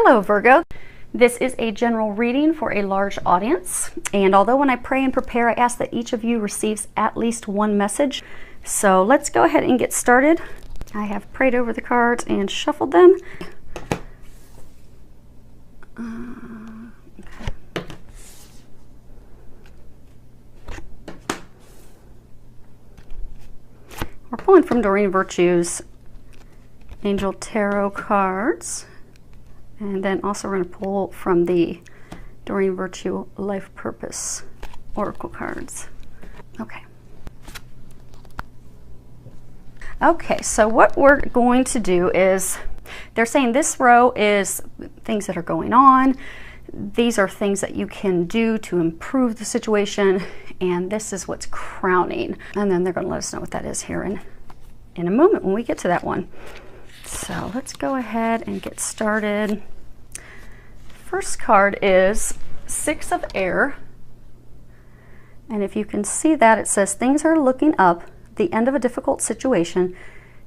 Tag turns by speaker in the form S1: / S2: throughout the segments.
S1: Hello Virgo. This is a general reading for a large audience, and although when I pray and prepare I ask that each of you receives at least one message. So let's go ahead and get started. I have prayed over the cards and shuffled them. Okay. We're pulling from Doreen Virtue's Angel Tarot cards. And then also we're going to pull from the Doreen Virtue Life Purpose Oracle cards. Okay. Okay, so what we're going to do is, they're saying this row is things that are going on. These are things that you can do to improve the situation, and this is what's crowning. And then they're going to let us know what that is here in a moment when we get to that one. So let's go ahead and get started. First card is Six of Air. And if you can see that, it says things are looking up, the end of a difficult situation,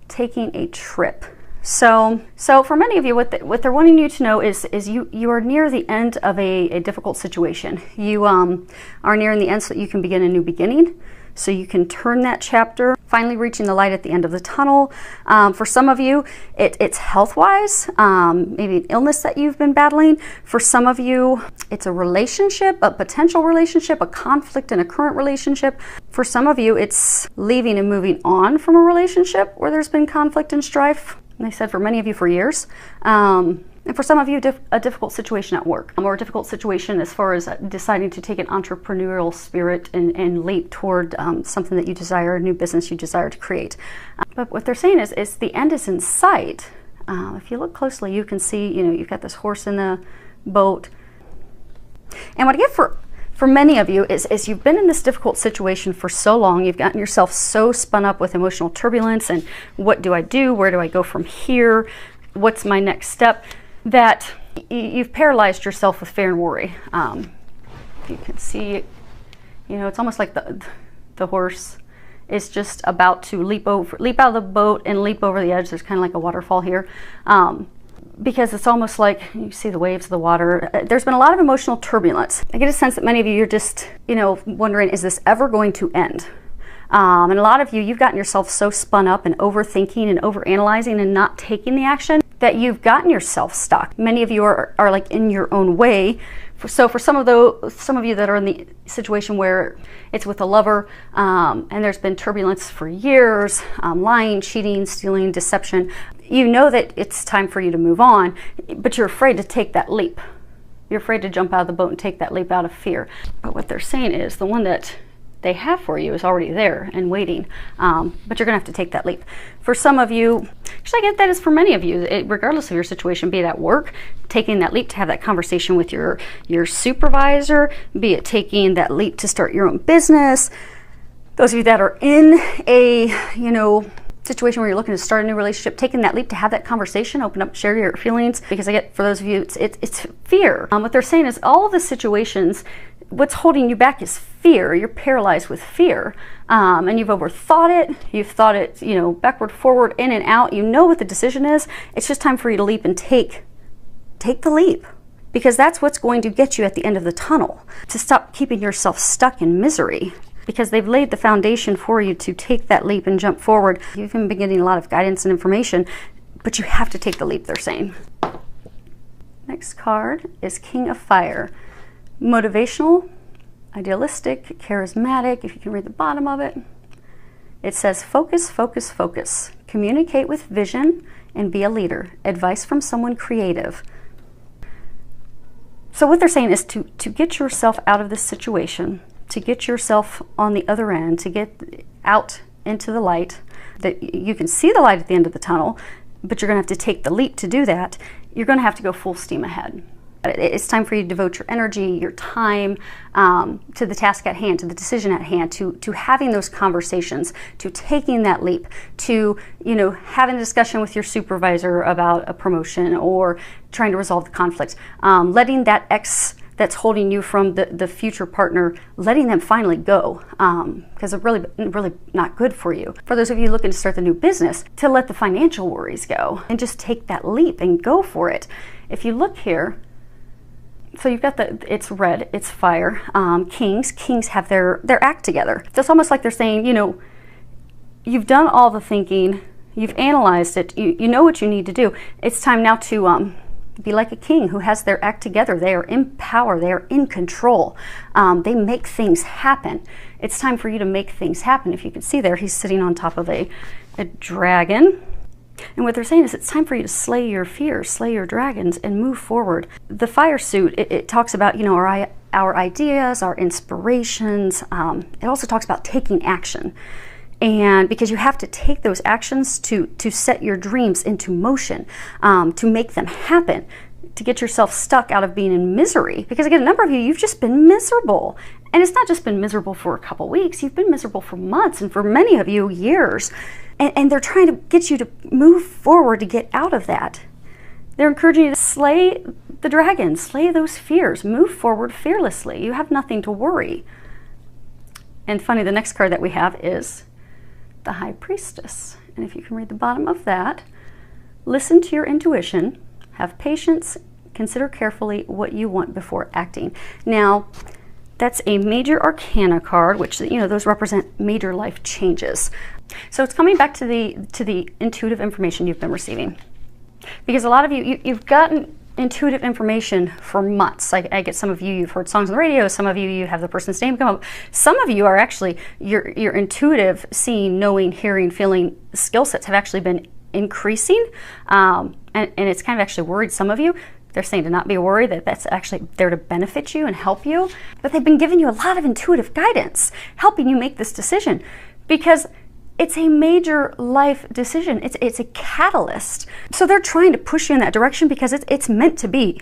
S1: taking a trip. So for many of you, what they're wanting you to know is you are near the end of a difficult situation. You are nearing the end so that you can begin a new beginning. So you can turn that chapter, finally reaching the light at the end of the tunnel. For some of you, it's health-wise, maybe an illness that you've been battling. For some of you, it's a relationship, a potential relationship, a conflict in a current relationship. For some of you, it's leaving and moving on from a relationship where there's been conflict and strife. And they said for many of you for years. And for some of you, a difficult situation at work, or a difficult situation as far as deciding to take an entrepreneurial spirit and leap toward something that you desire, a new business you desire to create. But what they're saying is the end is in sight. If you look closely, you can see, you've got this horse in the boat. And what I get for many of you is you've been in this difficult situation for so long, you've gotten yourself so spun up with emotional turbulence and what do I do? Where do I go from here? What's my next step? That you've paralyzed yourself with fear and worry. You can see, it's almost like the horse is just about to leap out of the boat and leap over the edge. There's kind of like a waterfall here. Because it's almost like you see the waves of the water. There's been a lot of emotional turbulence. I get a sense that many of you, you're just, wondering, is this ever going to end? And a lot of you, you've gotten yourself so spun up and overthinking and overanalyzing and not taking the action that you've gotten yourself stuck. Many of you are like in your own way. So for some of you that are in the situation where it's with a lover, and there's been turbulence for years, lying, cheating, stealing, deception, you know that it's time for you to move on, but you're afraid to take that leap. You're afraid to jump out of the boat and take that leap out of fear. But what they're saying is the one that they have for you is already there and waiting, but you're gonna have to take that leap. For some of you, actually I get that is for many of you, regardless of your situation, be it at work, taking that leap to have that conversation with your supervisor, be it taking that leap to start your own business. Those of you that are in a, situation where you're looking to start a new relationship, taking that leap to have that conversation, open up, share your feelings, because I get for those of you, it's fear. What they're saying is all of the situations, what's holding you back is fear. You're paralyzed with fear, and you've overthought it. You've thought it, backward, forward, in and out. You know what the decision is. It's just time for you to leap and take the leap, because that's what's going to get you at the end of the tunnel, to stop keeping yourself stuck in misery, because they've laid the foundation for you to take that leap and jump forward. You've been getting a lot of guidance and information, but you have to take the leap, they're saying. Next card is King of Fire. Motivational, idealistic, charismatic. If you can read the bottom of it, it says focus, focus, focus. Communicate with vision and be a leader. Advice from someone creative. So what they're saying is to get yourself out of this situation, to get yourself on the other end, to get out into the light, that you can see the light at the end of the tunnel, but you're going to have to take the leap to do that. You're going to have to go full steam ahead. It's time for you to devote your energy, your time to the task at hand, to the decision at hand, to having those conversations, to taking that leap, to having a discussion with your supervisor about a promotion or trying to resolve the conflict, letting that ex that's holding you from the future partner, letting them finally go, because it's really not good for you. For those of you looking to start the new business, to let the financial worries go and just take that leap and go for it. if you look here, so you've got it's red, it's fire. Kings have their act together. So it's almost like they're saying, you know, you've done all the thinking, you've analyzed it, you know what you need to do. It's time now to be like a king who has their act together. They are in power, they are in control. They make things happen. It's time for you to make things happen. If you can see there, he's sitting on top of a dragon. And what they're saying is it's time for you to slay your fears, slay your dragons, and move forward. The fire suit, it talks about, you know, our ideas, our inspirations. It also talks about taking action. And because you have to take those actions to set your dreams into motion, to make them happen, to get yourself stuck out of being in misery. Because again, a number of you, you've just been miserable. And it's not just been miserable for a couple weeks, you've been miserable for months, and for many of you, years. And they're trying to get you to move forward to get out of that. They're encouraging you to slay the dragon, slay those fears, move forward fearlessly. You have nothing to worry. And funny, the next card that we have is the High Priestess. And if you can read the bottom of that, listen to your intuition, have patience, consider carefully what you want before acting. Now, that's a major arcana card, which, you know, those represent major life changes. So it's coming back to the intuitive information you've been receiving. Because a lot of you've gotten intuitive information for months. I get some of you, you've heard songs on the radio, some of you have the person's name come up. Some of you are actually, your intuitive seeing, knowing, hearing, feeling skill sets have actually been increasing. And it's kind of actually worried some of you. They're saying to not be worried, that that's actually there to benefit you and help you. But they've been giving you a lot of intuitive guidance, helping you make this decision. Because it's a major life decision. It's a catalyst. So they're trying to push you in that direction because it's meant to be.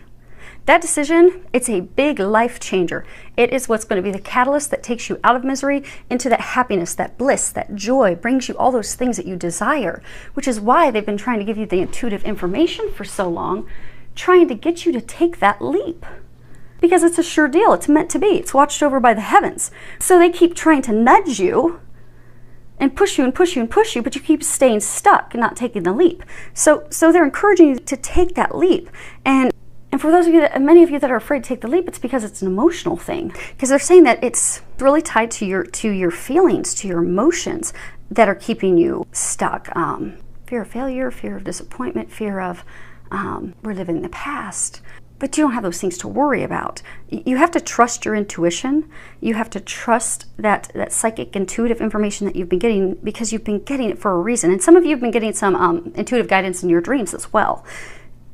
S1: That decision, it's a big life changer. It is what's going to be the catalyst that takes you out of misery into that happiness, that bliss, that joy, brings you all those things that you desire, which is why they've been trying to give you the intuitive information for so long, trying to get you to take that leap. Because it's a sure deal. It's meant to be. It's watched over by the heavens. So they keep trying to nudge you and push you and push you and push you, but you keep staying stuck and not taking the leap. So they're encouraging you to take that leap. And for those of you many of you that are afraid to take the leap, it's because it's an emotional thing. Because they're saying that it's really tied to your feelings, to your emotions that are keeping you stuck. Fear of failure, fear of disappointment, fear of reliving the past. But you don't have those things to worry about. You have to trust your intuition. You have to trust that psychic intuitive information that you've been getting, because you've been getting it for a reason. And some of you have been getting some intuitive guidance in your dreams as well.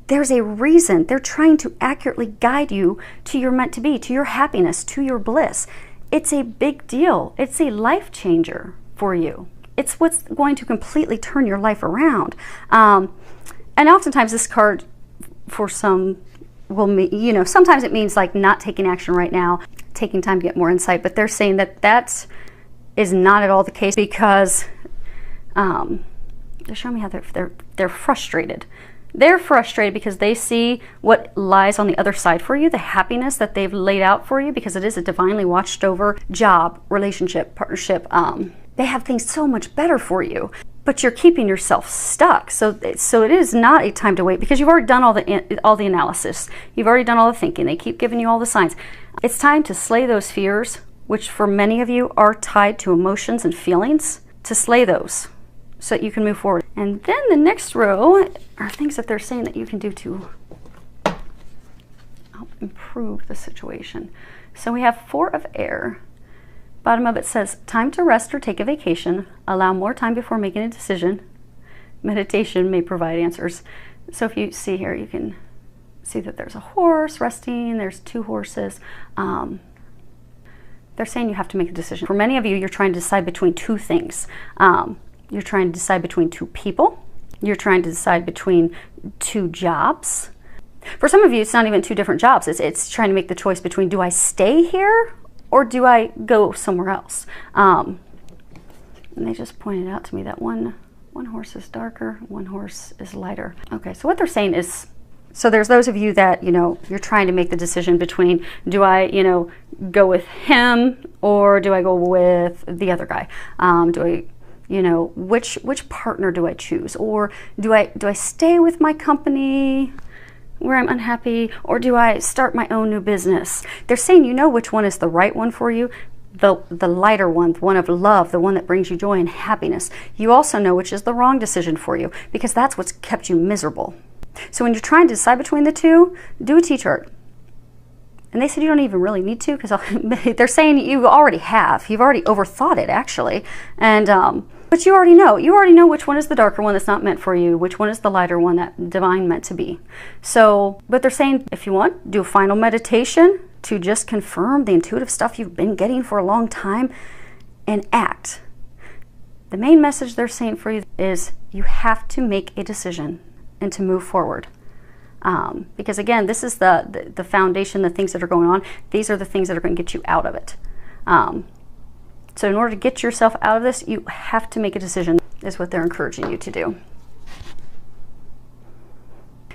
S1: There's a reason. They're trying to accurately guide you to your meant to be, to your happiness, to your bliss. It's a big deal. It's a life changer for you. It's what's going to completely turn your life around. And oftentimes this card, for some, will mean, you know, sometimes it means like not taking action right now, taking time to get more insight, but they're saying that is not at all the case, because they're showing me how they're frustrated. They're frustrated because they see what lies on the other side for you, the happiness that they've laid out for you, because it is a divinely watched over job, relationship, partnership. They have things so much better for you, but you're keeping yourself stuck. So it is not a time to wait, because you've already done all the analysis. You've already done all the thinking. They keep giving you all the signs. It's time to slay those fears, which for many of you are tied to emotions and feelings, to slay those so that you can move forward. And then the next row are things that they're saying that you can do to help improve the situation. So we have 4 of air. Bottom of it says, time to rest or take a vacation. Allow more time before making a decision. Meditation may provide answers. So if you see here, you can see that there's a horse resting. There's 2 horses. They're saying you have to make a decision. For many of you, you're trying to decide between 2 things. You're trying to decide between 2 people. You're trying to decide between 2 jobs. For some of you, it's not even 2 different jobs. It's trying to make the choice between, do I stay here or do I go somewhere else? And they just pointed out to me that one horse is darker, one horse is lighter. Okay, so what they're saying is, so there's those of you that, you know, you're trying to make the decision between, do I, you know, go with him or do I go with the other guy? Do I, you know, which partner do I choose? Or do I stay with my company where I'm unhappy, or do I start my own new business? They're saying you know which one is the right one for you, the lighter one, the one of love, the one that brings you joy and happiness. You also know which is the wrong decision for you, because that's what's kept you miserable. So when you're trying to decide between the two, do a T-chart. And they said you don't even really need to, because they're saying you already have. You've already overthought it, actually. And but you already know. You already know which one is the darker one that's not meant for you, which one is the lighter one that divine meant to be. So, but they're saying if you want, do a final meditation to just confirm the intuitive stuff you've been getting for a long time, and act. The main message they're saying for you is you have to make a decision and to move forward. Because again, this is the foundation, the things that are going on. These are the things that are going to get you out of it. So in order to get yourself out of this, you have to make a decision, is what they're encouraging you to do.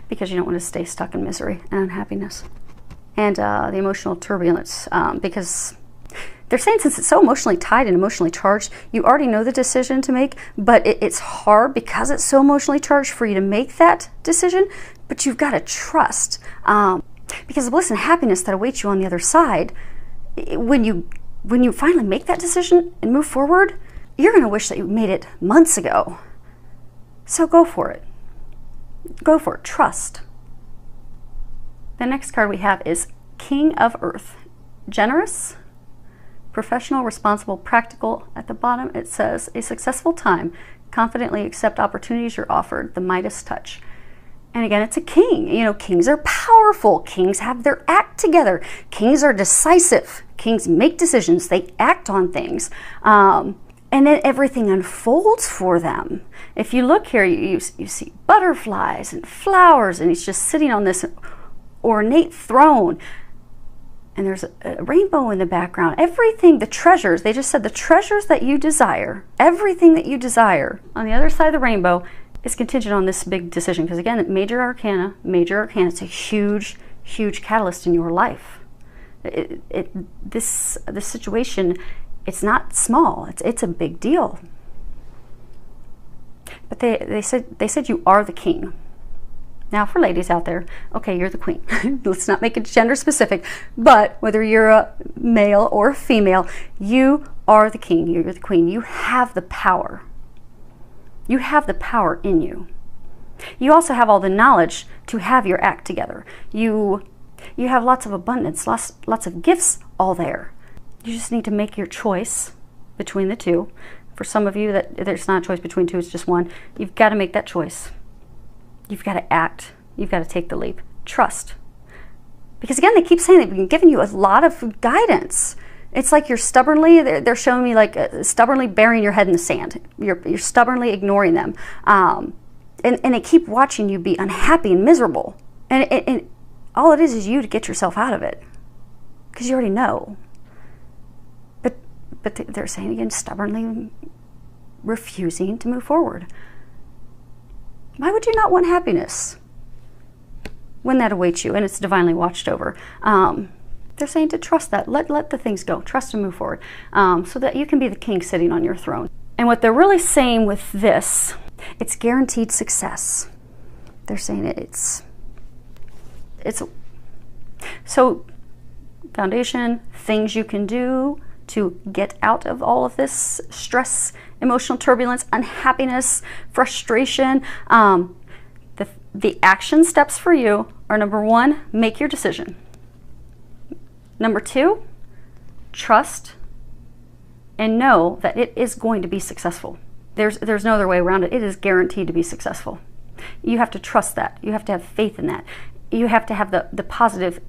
S1: Because you don't want to stay stuck in misery and unhappiness. And the emotional turbulence, because they're saying since it's so emotionally tied and emotionally charged, you already know the decision to make, but it's hard because it's so emotionally charged for you to make that decision, but you've got to trust. Because the bliss and happiness that awaits you on the other side, when you finally make that decision and move forward, you're going to wish that you made it months ago. So go for it. Go for it. Trust. The next card we have is King of Earth. Generous, professional, responsible, practical. At the bottom it says, a successful time. Confidently accept opportunities you're offered. The Midas touch. And again, it's a king. You know, kings are powerful. Kings have their act together. Kings are decisive. Kings make decisions. They act on things. And then everything unfolds for them. If you look here, you see butterflies and flowers, and he's just sitting on this ornate throne. And there's a rainbow in the background. Everything, the treasures, they just said the treasures that you desire, everything that you desire on the other side of the rainbow is contingent on this big decision. Because again, major arcana, it's a huge, huge catalyst in your life. This situation, it's not small. It's a big deal. But they said you are the king. Now, for ladies out there, okay, you're the queen. Let's not make it gender specific, but whether you're a male or a female, you are the king. You're the queen. You have the power. You have the power in you. You also have all the knowledge to have your act together. You have lots of abundance, lots of gifts all there. You just need to make your choice between the two. For some of you, that there's not a choice between two, it's just one. You've got to make that choice. You've got to act. You've got to take the leap. Trust. Because again, they keep saying they've been giving you a lot of guidance. It's like you're stubbornly, they're showing me like stubbornly burying your head in the sand. You're stubbornly ignoring them. And they keep watching you be unhappy and miserable. And all it is you to get yourself out of it. Because you already know. But they're saying again, stubbornly refusing to move forward. Why would you not want happiness when that awaits you and it's divinely watched over? They're saying to trust that. Let the things go. Trust and move forward so that you can be the king sitting on your throne. And what they're really saying with this, it's guaranteed success. They're saying it's so foundation, things you can do to get out of all of this stress, emotional turbulence, unhappiness, frustration. The action steps for you are: number one, make your decision. Number two, trust and know that it is going to be successful. There's no other way around it. It is guaranteed to be successful. You have to trust that. You have to have faith in that. You have to have the positive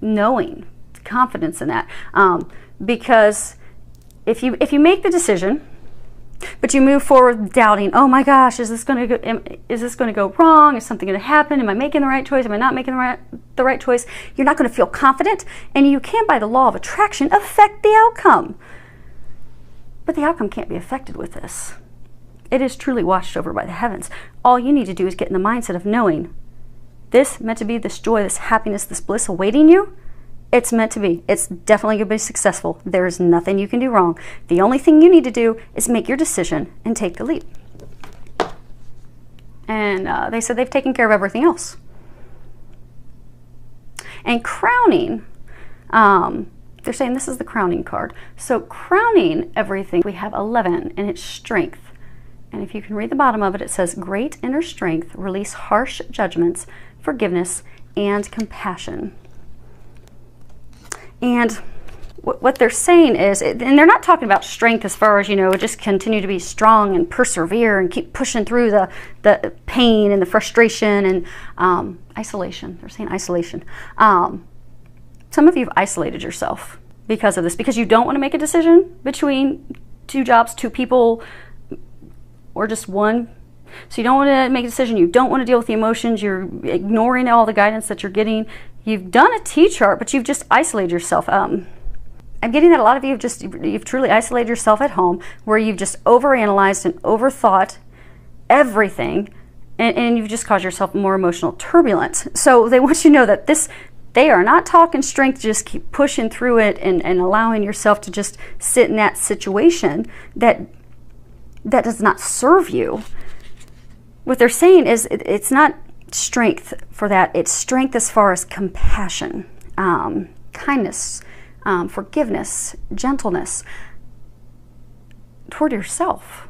S1: knowing, confidence in that. Because if you make the decision, but you move forward doubting, oh my gosh, is this going to go wrong? Is something going to happen? Am I making the right choice? Am I not making the right choice? You're not going to feel confident, and you can, by the law of attraction, affect the outcome. But the outcome can't be affected with this. It is truly watched over by the heavens. All you need to do is get in the mindset of knowing this meant to be, this joy, this happiness, this bliss awaiting you. It's meant to be. It's definitely going to be successful. There's nothing you can do wrong. The only thing you need to do is make your decision and take the leap. And they said they've taken care of everything else. And crowning, they're saying this is the crowning card. So crowning everything, we have 11, and it's strength. And if you can read the bottom of it, it says, great inner strength, release harsh judgments, forgiveness, and compassion. And what they're saying is, and they're not talking about strength as far as, you know, just continue to be strong and persevere and keep pushing through the pain and the frustration and isolation. They're saying isolation. Some of you have isolated yourself because of this, because you don't want to make a decision between two jobs, two people, or just one. So you don't want to make a decision. You don't want to deal with the emotions. You're ignoring all the guidance that you're getting. You've done a T-chart, but you've just isolated yourself. I'm getting that a lot of you you've truly isolated yourself at home, where you've just overanalyzed and overthought everything, and you've just caused yourself more emotional turbulence. So they want you to know that they are not talking strength, just keep pushing through it and allowing yourself to just sit in that situation that does not serve you. What they're saying is it's not strength for that. It's strength as far as compassion, kindness, forgiveness, gentleness toward yourself.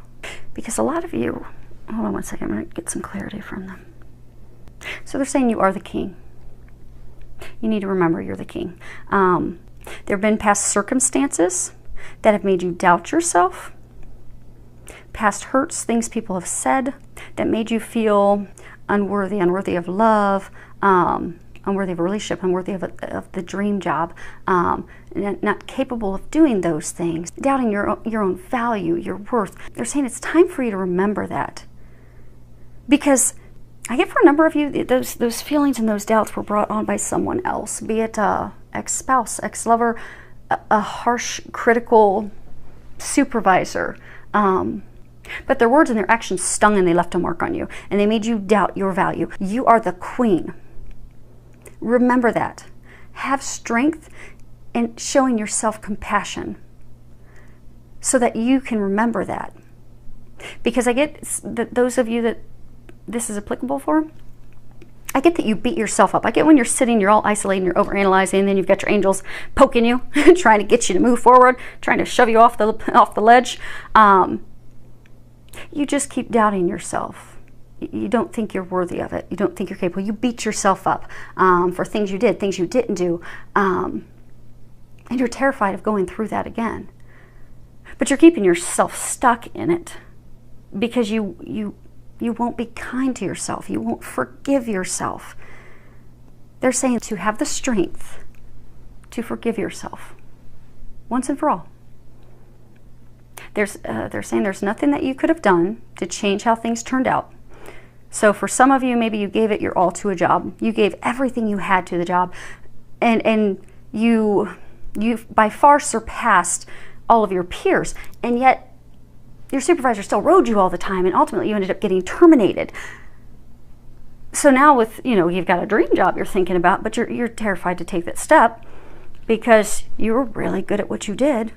S1: Because a lot of you, hold on one second, I'm going to get some clarity from them. So they're saying you are the king. You need to remember you're the king. There have been past circumstances that have made you doubt yourself. Past hurts, things people have said that made you feel unworthy of love, unworthy of a relationship, unworthy of the dream job, not capable of doing those things, doubting your own value, your worth. They're saying it's time for you to remember that. Because I get for a number of you, those feelings and those doubts were brought on by someone else, be it ex-spouse, ex-lover, a harsh, critical supervisor. But their words and their actions stung, and they left a mark on you, and they made you doubt your value. You are the queen. Remember that. Have strength in showing yourself compassion so that you can remember that. Because I get that those of you that this is applicable for, I get that you beat yourself up. I get when you're sitting, you're all isolating, you're overanalyzing, and then you've got your angels poking you, trying to get you to move forward, trying to shove you off the ledge. You just keep doubting yourself. You don't think you're worthy of it. You don't think you're capable. You beat yourself up for things you did, things you didn't do. And you're terrified of going through that again. But you're keeping yourself stuck in it because you won't be kind to yourself. You won't forgive yourself. They're saying to have the strength to forgive yourself once and for all. They're saying there's nothing that you could have done to change how things turned out. So for some of you, maybe you gave it your all to a job. You gave everything you had to the job, and you by far surpassed all of your peers, and yet your supervisor still rode you all the time, and ultimately you ended up getting terminated. So now with, you've got a dream job you're thinking about, but you're terrified to take that step because you were really good at what you did,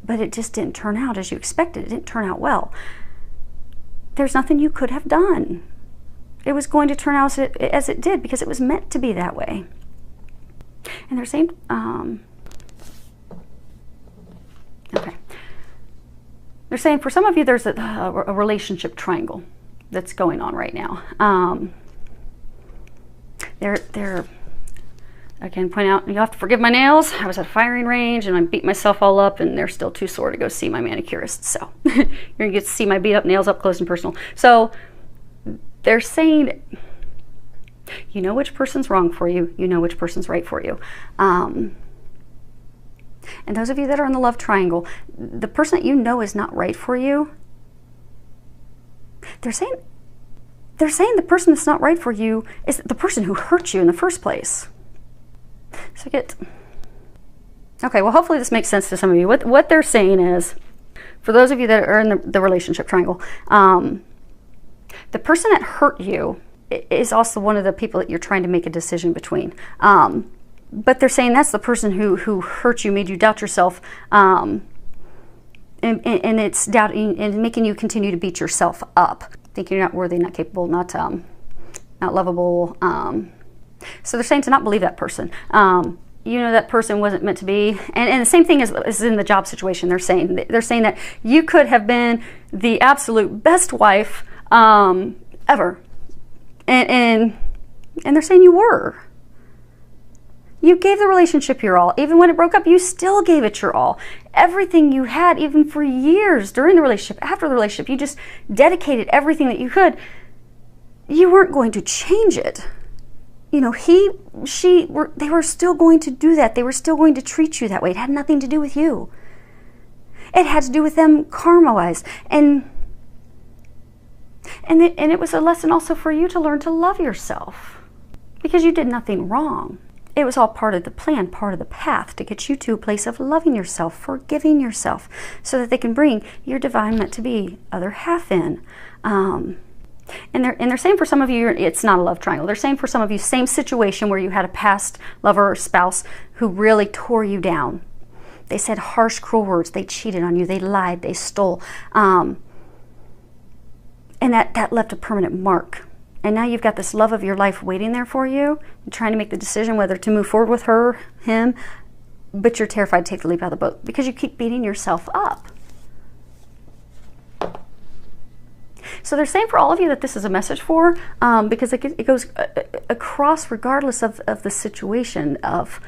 S1: but it just didn't turn out as you expected. It didn't turn out well. There's nothing you could have done. It was going to turn out as it did because it was meant to be that way. And they're saying, okay. They're saying for some of you, there's a relationship triangle that's going on right now. They're I can point out, you have to forgive my nails. I was at a firing range and I beat myself all up, and they're still too sore to go see my manicurist. So you're gonna get to see my beat up nails up close and personal. So they're saying, you know which person's wrong for you. You know which person's right for you. And those of you that are in the love triangle, the person that you know is not right for you, they're saying the person that's not right for you is the person who hurt you in the first place. So okay, well, hopefully this makes sense to some of you. What they're saying is, for those of you that are in the relationship triangle, the person that hurt you is also one of the people that you're trying to make a decision between. But they're saying that's the person who hurt you, made you doubt yourself, and it's doubting and making you continue to beat yourself up, thinking you're not worthy, not capable, not lovable, So they're saying to not believe that person. You know that person wasn't meant to be. And the same thing is in the job situation. They're saying that you could have been the absolute best wife ever. And they're saying you were. You gave the relationship your all. Even when it broke up, you still gave it your all. Everything you had, even for years during the relationship, after the relationship, you just dedicated everything that you could. You weren't going to change it. You know, they were still going to do that. They were still going to treat you that way. It had nothing to do with you. It had to do with them karma-wise. And it was a lesson also for you to learn to love yourself, because you did nothing wrong. It was all part of the plan, part of the path to get you to a place of loving yourself, forgiving yourself, so that they can bring your divine meant to be other half in. And they're saying for some of you, it's not a love triangle. They're saying for some of you, same situation where you had a past lover or spouse who really tore you down. They said harsh, cruel words. They cheated on you. They lied. They stole. And that left a permanent mark. And now you've got this love of your life waiting there for you, and trying to make the decision whether to move forward with her, him, but you're terrified to take the leap out of the boat because you keep beating yourself up. So they're saying for all of you that this is a message for, because it goes across regardless of the situation, of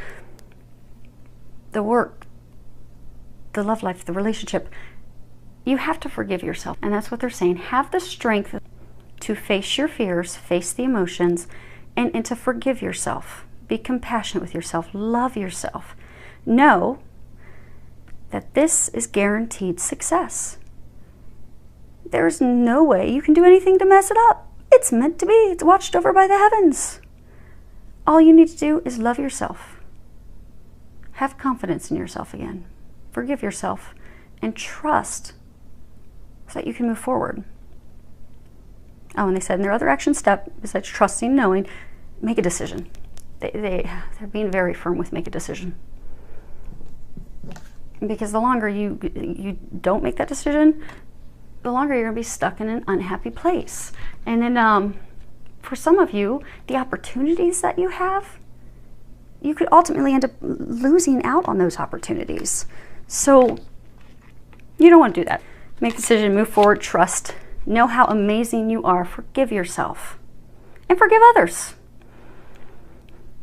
S1: the work, the love life, the relationship. You have to forgive yourself. And that's what they're saying. Have the strength to face your fears, face the emotions, and to forgive yourself. Be compassionate with yourself. Love yourself. Know that this is guaranteed success. There's no way you can do anything to mess it up. It's meant to be. It's watched over by the heavens. All you need to do is love yourself. Have confidence in yourself again. Forgive yourself and trust so that you can move forward. Oh, and they said in their other action step, besides trusting, knowing, make a decision. They're being very firm with make a decision. Because the longer you don't make that decision, the longer you're going to be stuck in an unhappy place. And then for some of you, the opportunities that you have, you could ultimately end up losing out on those opportunities. So you don't want to do that. Make a decision, move forward, trust. Know how amazing you are. Forgive yourself. And forgive others.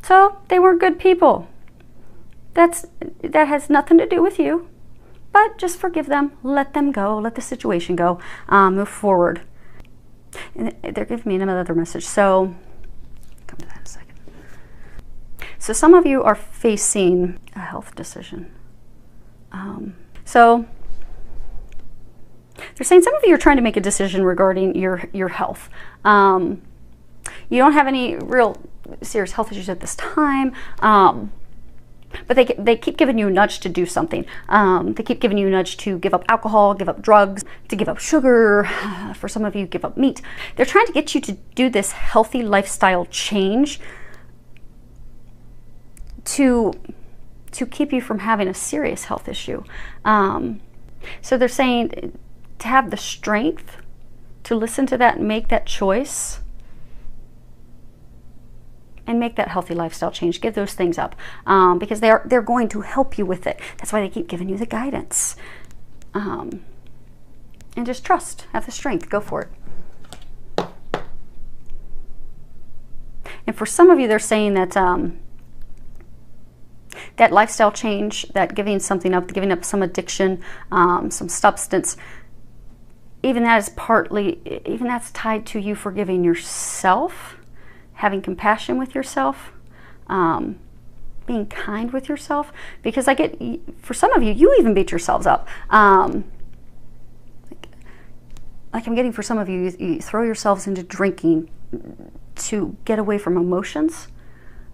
S1: So they weren't good people. That has nothing to do with you. But just forgive them. Let them go. Let the situation go. Move forward. And they're giving me another message. So, come to that in a second. So some of you are facing a health decision. So they're saying some of you are trying to make a decision regarding your health. You don't have any real serious health issues at this time, but they keep giving you a nudge to do something. They keep giving you a nudge to give up alcohol, give up drugs, to give up sugar. For some of you, give up meat. They're trying to get you to do this healthy lifestyle change to keep you from having a serious health issue. So they're saying to have the strength to listen to that and make that choice and make that healthy lifestyle change. Give those things up because they're going to help you with it. That's why they keep giving you the guidance. And just trust. Have the strength. Go for it. And for some of you, they're saying that that lifestyle change, that giving something up, giving up some addiction, some substance, even that's tied to you forgiving yourself, having compassion with yourself, being kind with yourself. Because for some of you, you even beat yourselves up. Like I'm getting for some of you, you throw yourselves into drinking to get away from emotions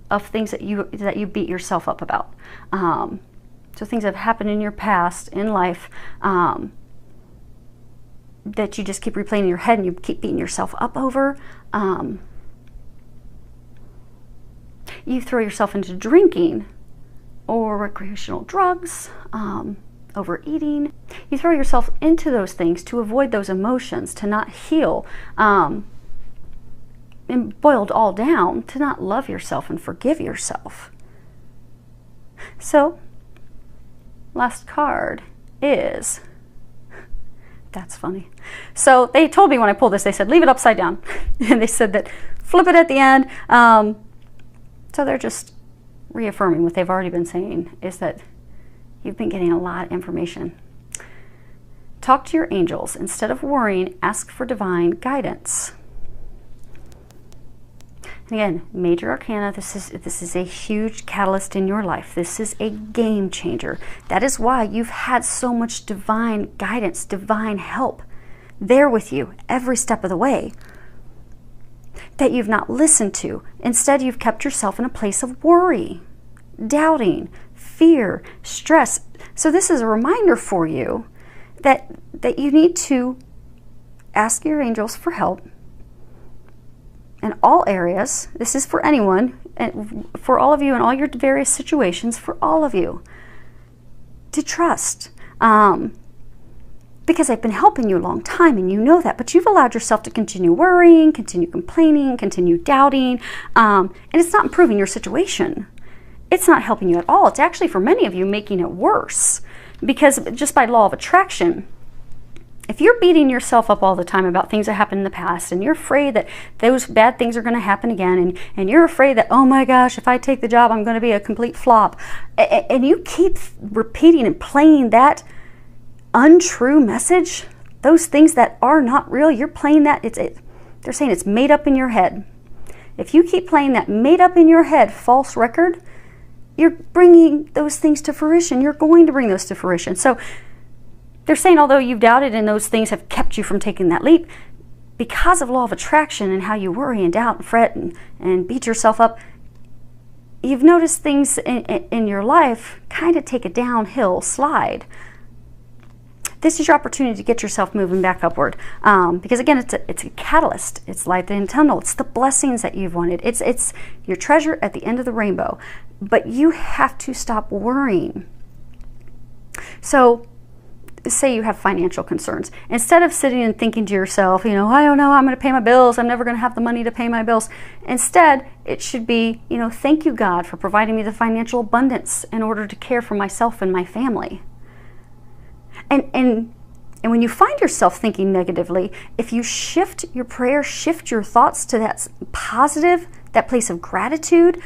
S1: of things that you beat yourself up about. So things that have happened in your past, in life, that you just keep replaying in your head and you keep beating yourself up over. You throw yourself into drinking or recreational drugs, overeating. You throw yourself into those things to avoid those emotions, to not heal. boiled all down to not love yourself and forgive yourself. So, last card is, that's funny. So they told me when I pulled this, they said, leave it upside down. And they said that flip it at the end. So they're just reaffirming what they've already been saying, is that you've been getting a lot of information. Talk to your angels. Instead of worrying, ask for divine guidance. And again, major arcana, this is a huge catalyst in your life. This is a game changer. That is why you've had so much divine guidance, divine help there with you every step of the way that you've not listened to. Instead, you've kept yourself in a place of worry, doubting, fear, stress. So this is a reminder for you that you need to ask your angels for help in all areas. This is for anyone, and for all of you in all your various situations, for all of you to trust, because they've been helping you a long time and you know that, but you've allowed yourself to continue worrying, continue complaining, continue doubting, and it's not improving your situation. It's not helping you at all. It's actually, for many of you, making it worse, because just by law of attraction, if you're beating yourself up all the time about things that happened in the past, and you're afraid that those bad things are going to happen again, and you're afraid that, oh my gosh, if I take the job, I'm going to be a complete flop, and you keep repeating and playing that untrue message, those things that are not real, you're playing that, they're saying it's made up in your head. If you keep playing that made up in your head false record, you're bringing those things to fruition. You're going to bring those to fruition. So they're saying, although you've doubted and those things have kept you from taking that leap, because of law of attraction and how you worry and doubt and fret and beat yourself up, you've noticed things in your life kind of take a downhill slide. This is your opportunity to get yourself moving back upward, because again, it's a catalyst. It's light in the tunnel. It's the blessings that you've wanted. It's your treasure at the end of the rainbow. But you have to stop worrying. So, say you have financial concerns. Instead of sitting and thinking to yourself, I don't know, I'm going to pay my bills. I'm never going to have the money to pay my bills. Instead, it should be, thank you, God, for providing me the financial abundance in order to care for myself and my family. And when you find yourself thinking negatively, if you shift your prayer, shift your thoughts to that positive, that place of gratitude,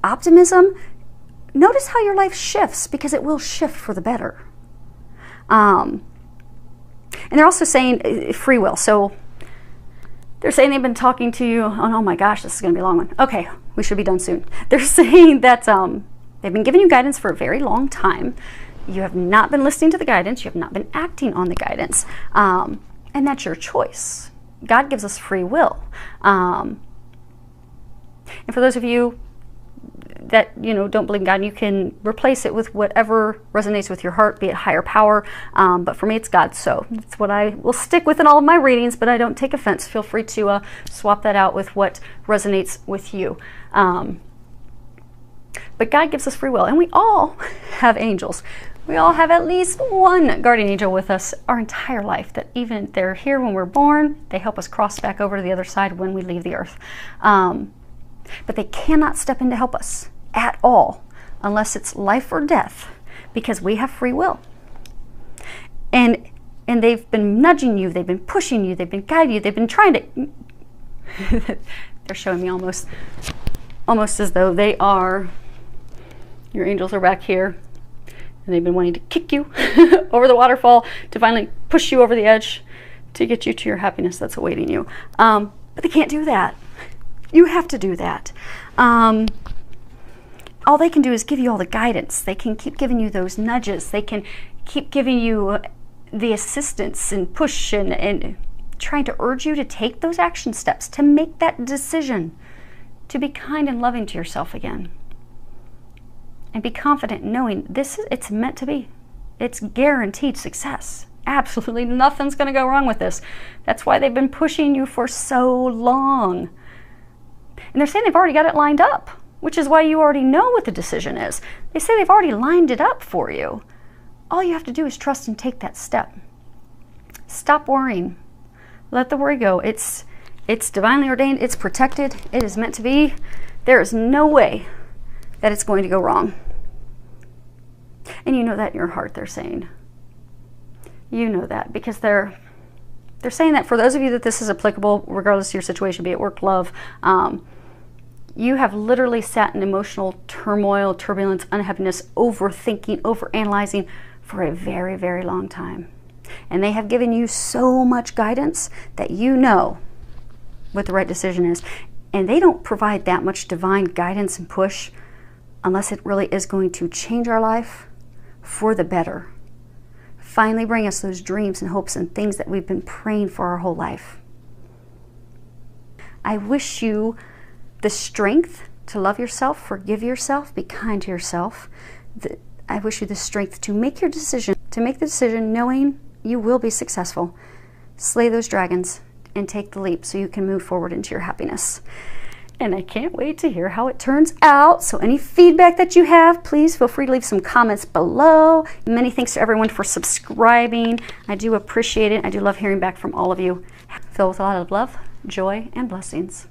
S1: optimism, notice how your life shifts, because it will shift for the better. And they're also saying free will. So they're saying they've been talking to you. Oh my gosh, this is going to be a long one. Okay, we should be done soon. They're saying that they've been giving you guidance for a very long time. You have not been listening to the guidance. You have not been acting on the guidance. And that's your choice. God gives us free will. And for those of you that don't believe in God, you can replace it with whatever resonates with your heart, be it higher power. But for me, it's God. So that's what I will stick with in all of my readings, but I don't take offense. Feel free to swap that out with what resonates with you. But God gives us free will, and we all have angels. We all have at least one guardian angel with us our entire life, that even if they're here when we're born, they help us cross back over to the other side when we leave the earth. But they cannot step in to help us at all unless it's life or death, because we have free will. And they've been nudging you, they've been pushing you, they've been guiding you, they've been trying to they're showing me almost as though they are, your angels are back here, and they've been wanting to kick you over the waterfall to finally push you over the edge to get you to your happiness that's awaiting you. But they can't do that. You have to do that. All they can do is give you all the guidance. They can keep giving you those nudges. They can keep giving you the assistance and push and trying to urge you to take those action steps, to make that decision, to be kind and loving to yourself again. And be confident knowing it's meant to be. It's guaranteed success. Absolutely nothing's going to go wrong with this. That's why they've been pushing you for so long. And they're saying they've already got it lined up, which is why you already know what the decision is. They say they've already lined it up for you. All you have to do is trust and take that step. Stop worrying. Let the worry go. It's It's divinely ordained. It's protected. It is meant to be. There is no way that it's going to go wrong. And you know that in your heart, they're saying. You know that because they're saying that for those of you that this is applicable, regardless of your situation, be it work, love, you have literally sat in emotional turmoil, turbulence, unhappiness, overthinking, overanalyzing for a very, very long time. And they have given you so much guidance that you know what the right decision is. And they don't provide that much divine guidance and push unless it really is going to change our life for the better. Finally bring us those dreams and hopes and things that we've been praying for our whole life. I wish you the strength to love yourself, forgive yourself, be kind to yourself. I wish you the strength to make your decision, to make the decision knowing you will be successful. Slay those dragons and take the leap so you can move forward into your happiness. And I can't wait to hear how it turns out. So any feedback that you have, please feel free to leave some comments below. Many thanks to everyone for subscribing. I do appreciate it. I do love hearing back from all of you. Filled with a lot of love, joy, and blessings.